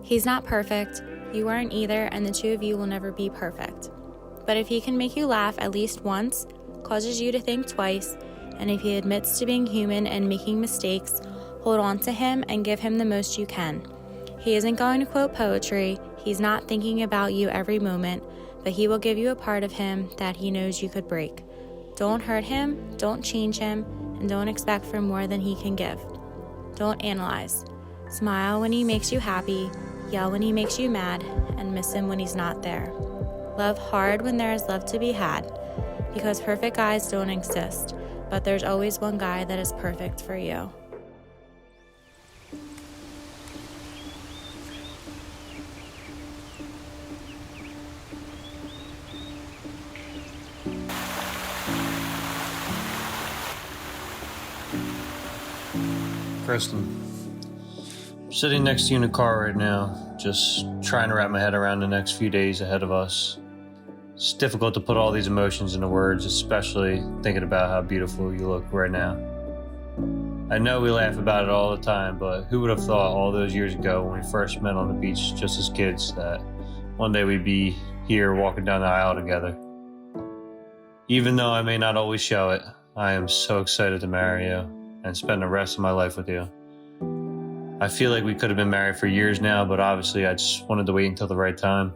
He's not perfect, you aren't either, and the two of you will never be perfect. But if he can make you laugh at least once, causes you to think twice, and if he admits to being human and making mistakes, hold on to him and give him the most you can. He isn't going to quote poetry, he's not thinking about you every moment, but he will give you a part of him that he knows you could break. Don't hurt him, don't change him, and don't expect for more than he can give. Don't analyze. Smile when he makes you happy, yell when he makes you mad, and miss him when he's not there. Love hard when there is love to be had, because perfect guys don't exist, but there's always one guy that is perfect for you. Kristin, I'm sitting next to you in the car right now, just trying to wrap my head around the next few days ahead of us. It's difficult to put all these emotions into words, especially thinking about how beautiful you look right now. I know we laugh about it all the time, but who would have thought all those years ago when we first met on the beach just as kids that one day we'd be here walking down the aisle together. Even though I may not always show it, I am so excited to marry you and spend the rest of my life with you. I feel like we could have been married for years now, but obviously I just wanted to wait until the right time.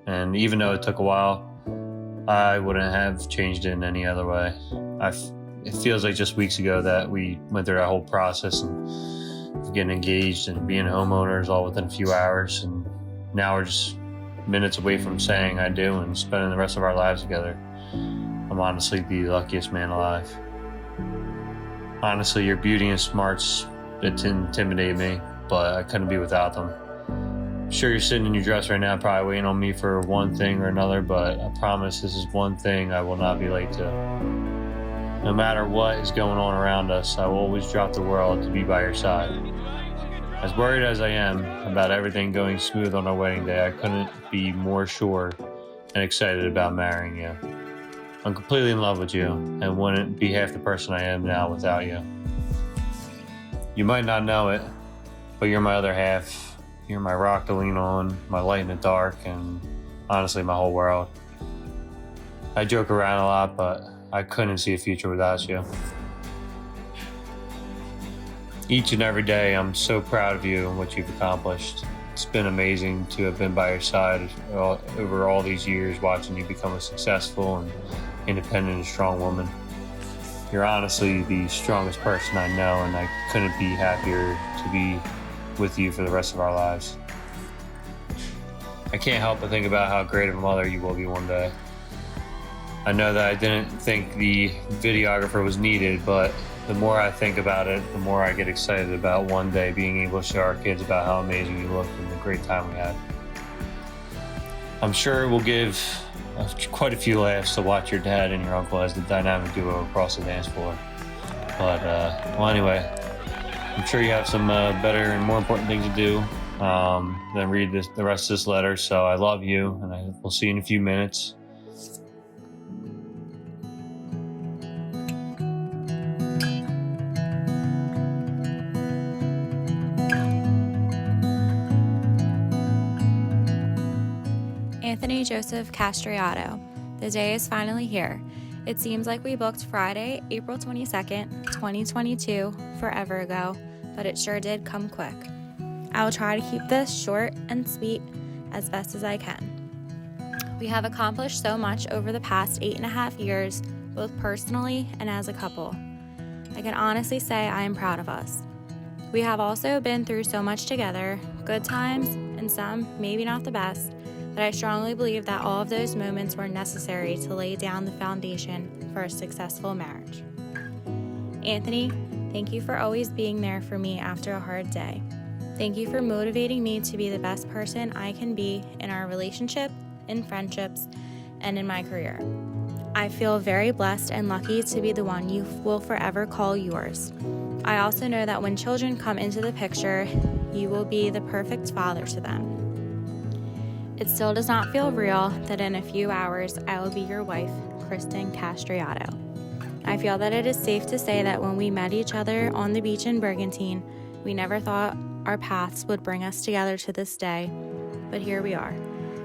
And even though it took a while, I wouldn't have changed it in any other way. It feels like just weeks ago that we went through that whole process and getting engaged and being homeowners all within a few hours. And now we're just minutes away from saying I do and spending the rest of our lives together. I'm honestly the luckiest man alive. Honestly, your beauty and smarts, it intimidate me, but I couldn't be without them. I'm sure you're sitting in your dress right now probably waiting on me for one thing or another, but I promise this is one thing I will not be late to. No matter what is going on around us, I will always drop the world to be by your side. As worried as I am about everything going smooth on our wedding day, I couldn't be more sure and excited about marrying you. I'm completely in love with you and wouldn't be half the person I am now without you. You might not know it, but you're my other half. You're my rock to lean on, my light in the dark, and honestly, my whole world. I joke around a lot, but I couldn't see a future without you. Each and every day, I'm so proud of you and what you've accomplished. It's been amazing to have been by your side over all these years, watching you become a successful and independent and strong woman. You're honestly the strongest person I know, and I couldn't be happier to be with you for the rest of our lives. I can't help but think about how great of a mother you will be one day. I know that I didn't think the videographer was needed, but the more I think about it, the more I get excited about one day being able to show our kids about how amazing you look and the great time we had. I'm sure we'll give quite a few laughs to watch your dad and your uncle as the dynamic duo across the dance floor. But, well, anyway, I'm sure you have some better and more important things to do than read the rest of this letter. So I love you, and we'll see you in a few minutes. Anthony Joseph Castriato. The day is finally here. It seems like we booked Friday, April 22nd, 2022, forever ago, but it sure did come quick. I will try to keep this short and sweet as best as I can. We have accomplished so much over the past 8.5 years, both personally and as a couple. I can honestly say I am proud of us. We have also been through so much together, good times and some maybe not the best, but I strongly believe that all of those moments were necessary to lay down the foundation for a successful marriage. Anthony, thank you for always being there for me after a hard day. Thank you for motivating me to be the best person I can be in our relationship, in friendships, and in my career. I feel very blessed and lucky to be the one you will forever call yours. I also know that when children come into the picture, you will be the perfect father to them. It still does not feel real that in a few hours I will be your wife, Kristin Castriato. I feel that it is safe to say that when we met each other on the beach in Brigantine, we never thought our paths would bring us together to this day. But here we are,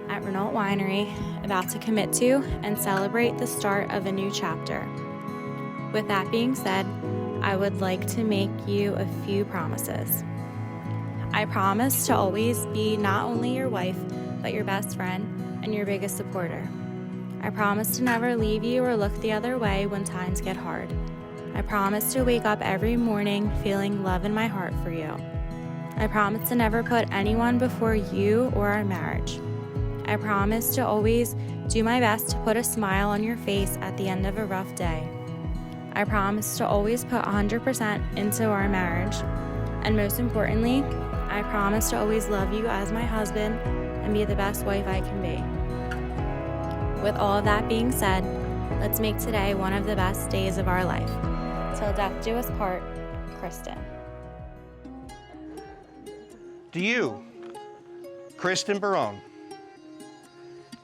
at Renault Winery, about to commit to and celebrate the start of a new chapter. With that being said, I would like to make you a few promises. I promise to always be not only your wife, but your best friend and your biggest supporter. I promise to never leave you or look the other way when times get hard. I promise to wake up every morning feeling love in my heart for you. I promise to never put anyone before you or our marriage. I promise to always do my best to put a smile on your face at the end of a rough day. I promise to always put 100% into our marriage. And most importantly, I promise to always love you as my husband and be the best wife I can be. With all of that being said, let's make today one of the best days of our life. Till death do us part, Kristin. Do you, Kristin Barone,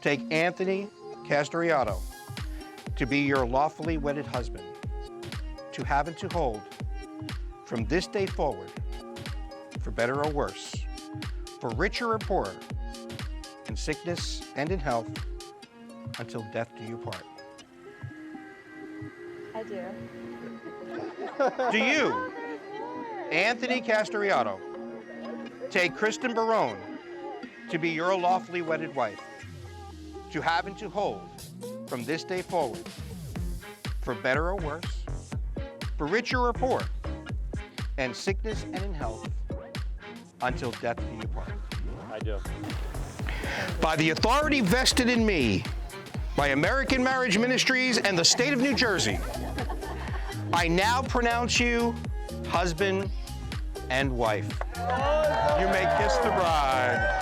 take Anthony Castriato to be your lawfully wedded husband, to have and to hold, from this day forward, for better or worse, for richer or poorer, in sickness and in health, until death do you part? I do. Do you, Anthony Castriato, take Kristin Barone to be your lawfully wedded wife, to have and to hold, from this day forward, for better or worse, for richer or poor, and sickness and in health, until death do you part? I do. By the authority vested in me by American Marriage Ministries and the state of New Jersey, I now pronounce you husband and wife. You may kiss the bride.